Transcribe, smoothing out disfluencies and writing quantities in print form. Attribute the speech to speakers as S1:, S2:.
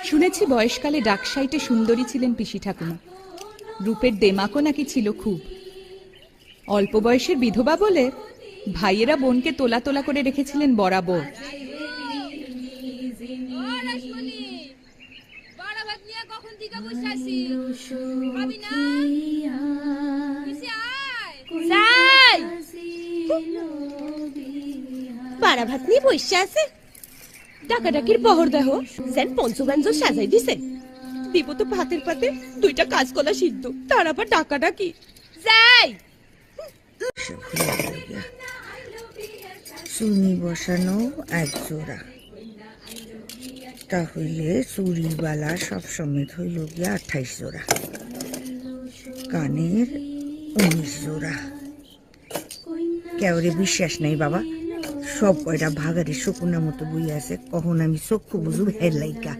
S1: শুনেছি বয়সকালে ডাকসাইটে সুন্দরী ছিলেন পিসি ঠাকুমা। রূপের দেমাকও নাকি ছিল খুব। অল্প বয়সের বিধবা বলে ভাইয়েরা বোনকে তোলা তোলা করে রেখেছিলেন বরাবর।
S2: বাড়া ভাত নিয়ে বসে আছে। ডাকাডাকির বহর দেহ সেন পঞ্চব্যঞ্জ সাজাই দিছে। দিব তো ভাতের পাতে দুইটা কাঁচকলা সিদ্ধ, তার আবার ডাকাডাকি। যাই
S3: চুনি বসানো এক জোড়া, তাহলে চুরির বালা সব সমেত হইল গিয়া 28 জোড়া, কানের 19 জোড়া। কেউরে বিশ্বাস নাই বাবা, সব কয়টা ভাগারে শকুনের মতো বই আছে, কখন আমি চক্ষু বুঝু হের লাইকা।